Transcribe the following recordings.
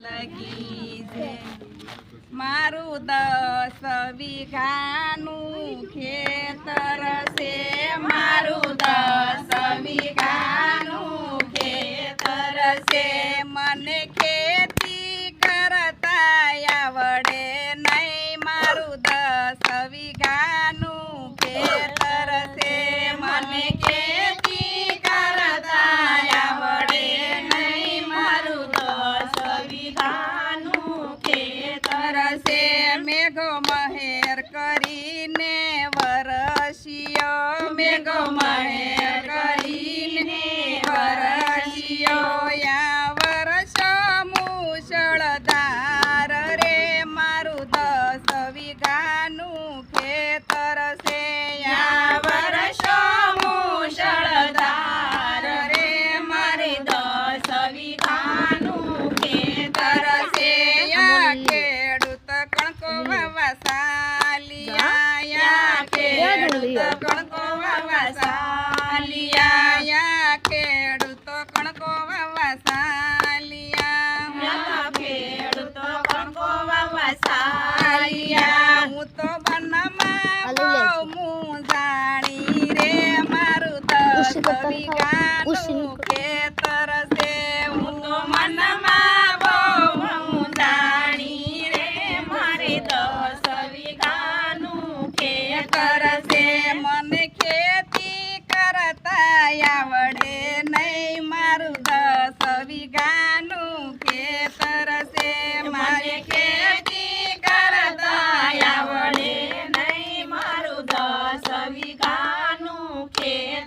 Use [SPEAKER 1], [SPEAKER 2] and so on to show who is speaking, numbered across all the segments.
[SPEAKER 1] લગી છે મારું 10 વીઘાનું ખેતર છે મારું 10 વીઘાનું ખેતર છે મને ખેતી કરતા આવડે નહીં મારું 10 વીઘાનું ખેતર છે મને ખેતી કરતા આવડે નહીં મારું 10 વીઘાનું ખેતર છે મેઘો મહેર કરીને વરસ્યો મેઘો મહેર કરીને વરસ્યો યા વરસો મુશળધાર રે મારું 10 વીઘાનું ખેતર છે યા વરસો મુશળધાર રે મારે 10 વીઘાનું ખેતર છે યા ખેડૂત કણકો વાવા સાલિયા યા ખેડૂત કણકો વાવા સાલિયા યા ખેડૂત કણકો વાવા સાલિયા ખેડૂત કણકો વાવા સાલિયા હું તો બનમાં બહુ મૂંઝાણી રે મારું 10 વીઘાનું ખેતર છે હું તો મનમાં બહુ મૂંઝાણી રે મારે 10 વીઘાનું ખેતર છે મને ખેતી કરતા આવડે નહીં મારું 10 વીઘાનું ખેતર છે મારે ખેતી કરતા આવડે નહીં મારું 10 વીઘાનું ખેતર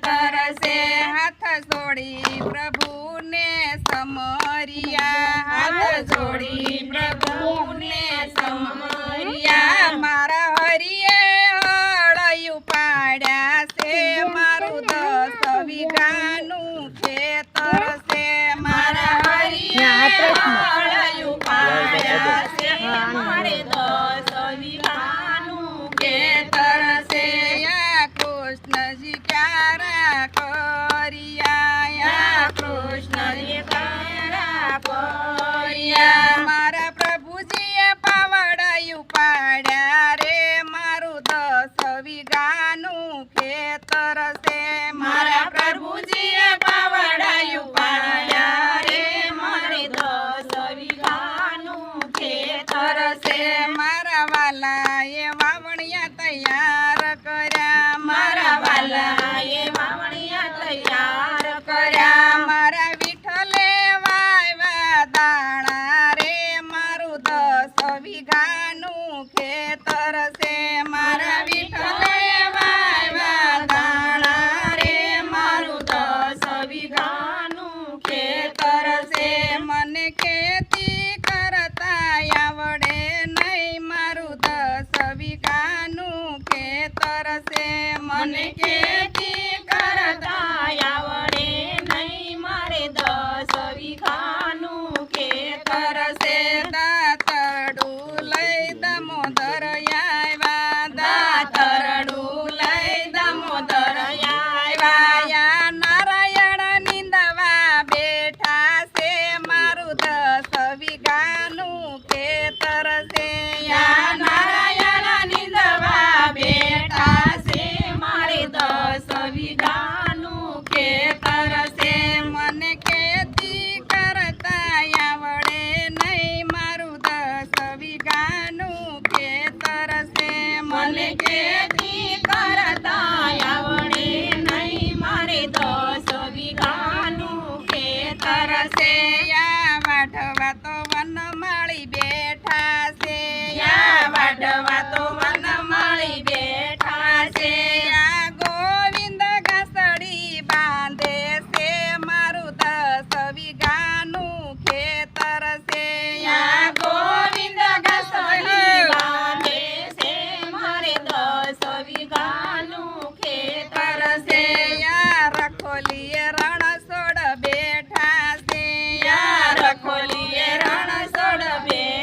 [SPEAKER 1] છે હાથ જોડી પ્રભુને સમરિયા હાથ જોડી પ્રભુને સમરિયા મારા હરિએ હળયું પાડ્યા છે મારું 10 વીઘાનું ખેતર છે મારા હરિએ હળયું પાડ્યા છે મારે 10 વીઘાનું ખેતર છે યા કૃષ્ણજી ક્યારા કર્યા યા કૃષ્ણજી ક્યારા કર્યા મારા પ્રભુજીએ પાવડાયું પાડ્યા રે મારું 10 વીઘાનું ખેતર છે મારા પ્રભુજીએ પાવડાયું પાડ્યા રે મારે 10 વીઘાનું ખેતર છે મારા વાલાએ વાવણિયા તૈયાર કર્યા મારા વાલાએ વાવણિયા તૈયાર કર્યા મારા વિઠ્ઠલે વાવ્યા દાણા રે મારું 10 વીઘાનું ખેતર છે મારા વિઠ્ઠલે વાવ્યા દાણા રે મારું 10 વીઘાનું ખેતર છે મને ખેતી કરતા આવડે નહીં મારું 10 વીઘાનું ખેતર છે મને ખેતી કરતા આવડે નહીં મારે 10 વીઘાનું ખેતર છે દાતરડું લઈ દામોદર આવ્યા દાતરડું લઈ દામોદર આવ્યા યા નારાયણ નિંદવા બેઠા છે મારું 10 વીઘાનું ખેતર છે યા નારાયણ નિંદવા બેઠા છે મારે 10 વીઘાનું ખેતર છે મને ખેતી કરતા આવડે નહીં મારું 10 વીઘાનું ખેતર છે મને ખેતી કરતા આવડે નહીં મારે 10 વીઘાનું ખેતર છે યા વાઢવા તો વનમાળી બેઠા છે યા વાઢવા તો વનમાળી બેઠા છે યા ગોવિંદ ઘાસડી બાંધે છે મારું 10 વીઘાનું ખેતર છે યા ગોવિંદ ઘાસડી બાંધે છે મારે 10 વીઘાનું ખેતર છે યા રખોલીએ રણછોડ બેઠા છે યા રખોલીએ રણછોડ બેઠા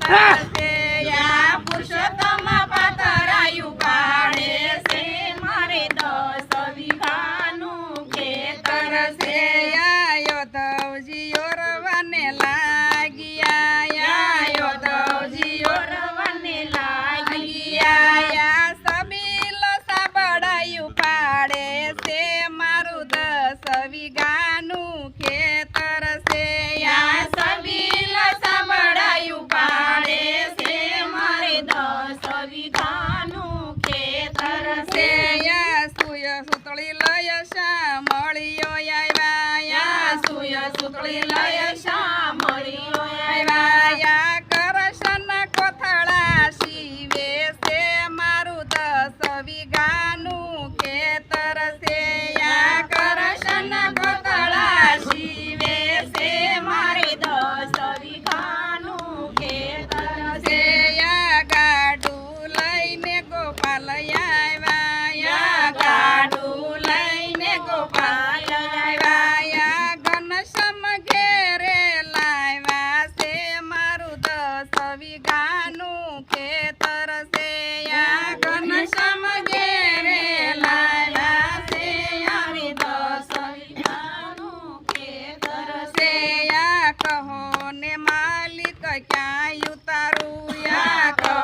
[SPEAKER 1] તરસે યા પુરુષોત્તમ પાતરાયું પાડે છે મારે 10 વીઘાનું ખેતર છે યા યોધવજી ઓરવાને લાગ્યા યા યોધવજી ઓરવાને લાગ્યા યા સબીલ સાબડાયું પાડે છે મારું 10 વીઘાનું ખેતર છે યા સબીલ સાબડાયું પાડે છે મારે 10 વીઘાનું ખેતર છે યા સુય સુતળી લય શા મળ્યો આવ્યા યા સુય સુતળી લય શા મળ્યો આવ્યા યા કરશન કોથળા શિવે છે મારું 10 વીઘાનું ખેતર છે યા કરશન કોથળા શિવે છે મારે 10 વીઘાનું ખેતર છે યા ગાડું લઈને ગોપાલ આવ્યા યા ગાડું લઈને ગોપાલ આવ્યા યા ઘનશ્યામ ઘેરે લાવ્યા છે મારું 10 વીઘાનું ખેતર છે યા ઘનશ્યામ ઘેરે લાવ્યા છે યારી 10 વીઘાનું ખેતર છે યા કહો ને માલિક ક્યાં ઉતારું યા કહો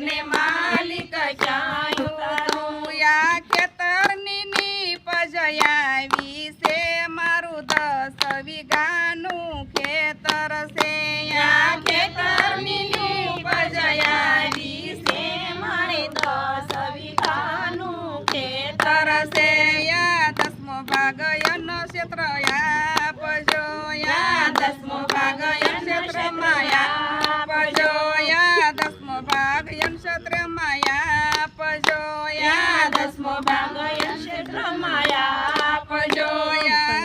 [SPEAKER 1] ને માલિક ક્યાં ઉતારું યા ખેતરની નીપજ આવી છે મારું 10 વીઘાનું ખેતર છે યા ખેતરની નીપજ આવી છે મારે 10 વીઘાનું ખેતર છે યા 10મો ભાગ એનો ક્ષેત્ર આપજો યા 10મો ભાગ એન ક્ષેત્રમાં આપજો યા 10મો ભાગ એન ક્ષેત્રમાં આપજો યા 10મો ભાગ એન ક્ષેત્રમાં આપજો યા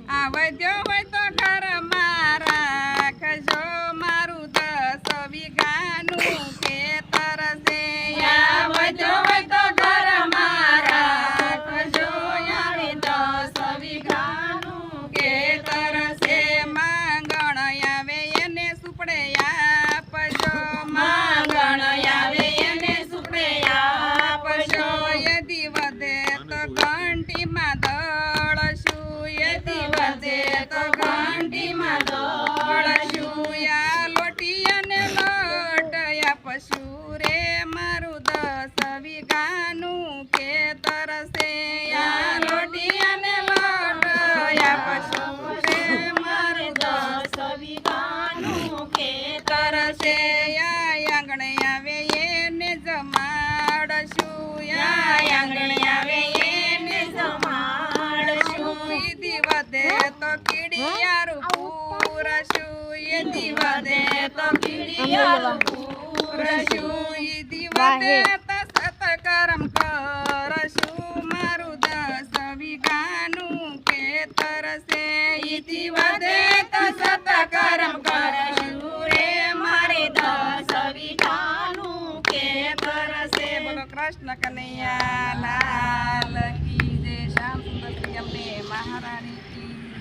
[SPEAKER 1] આ વૈદ્ય હોય તો ઘરમાં રાખજો મારું 10 વીઘાનું ખેતર છે યા વૈદ્ય હોય તો ઘરમાં રાખજો યારે 10 વીઘાનું ખેતર છે માંગણ આવે એને સુપડે આપજો માંગણ આવે એને સુપડે આપજો યદી વધે તો ઘંટીમાં દળશું યદી વધે તો ઘંટીમાં દળશું યા લોટી અને લોટ આપશું રે મારું 10 વીઘાનું ખેતર છે યા લોટી અને લોટ આપશું રે મારે 10 વીઘાનું ખેતર છે યા આંગણે આવે એને જમાડશું યા આંગણે આવે એને જમાડશું ઈદી વધે તો કીડિયારું પૂરશું ઈદી વધે તો કીડિયારું પૂરશું ઈદી વધે તો સતકર્મ કરશું મારું 10 વીઘાનું ખેતર છે ઈદી વધે તો સતકર્મ કરશું રે મારે 10 વીઘાનું ખેતર છે બોલો કૃષ્ણ કનૈયા લાલ કી જય શ્યામ સુંદર પ્રિયમને મહારાણી કી